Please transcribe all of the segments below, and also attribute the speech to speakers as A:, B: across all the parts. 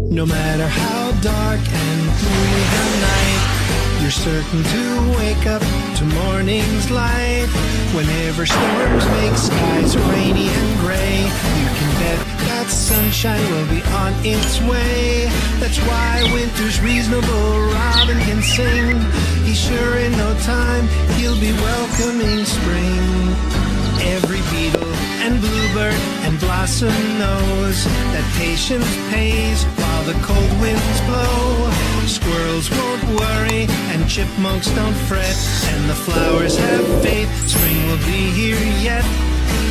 A: No matter how dark and gloomy the night, you're certain to wake up to morning's light. Whenever storms make skies rainy and gray, you can bet that sunshine will be on its way. That's why winter's reasonable, Robin can sing. He's sure in no time he'll be welcoming spring. Every beetle and bluebird and blossom knows that patience pays while the cold winds blow. Squirrels won't worry and chipmunks don't fret, and the flowers have faith spring will be here yet.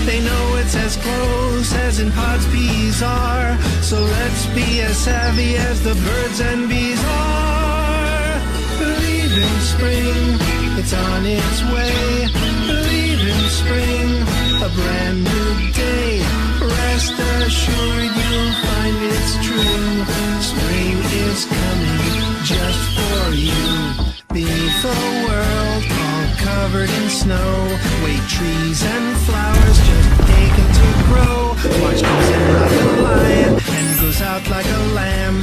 A: They know it's as close as in pods peas are, so let's be as savvy as the birds and bees are. Believe in spring, it's on its way. Believe in spring, a brand new day. Rest assured you'll find it's true. Spring is coming just for you. Beneath the world, all covered in snow, wait, trees and flowers just taken to grow. March comes in like a lion and goes out like a lamb.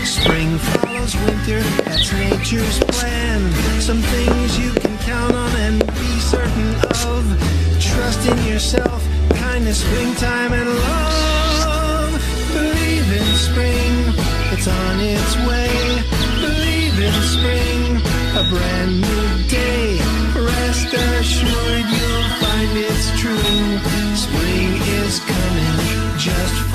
A: Spring follows winter, that's nature's plan. Some things you can count on and be certain of. Trust in yourself, kindness, springtime, and love. Believe in spring, it's on its way. Believe in spring, a brand new day. Rest assured you'll find it's true. Spring is coming just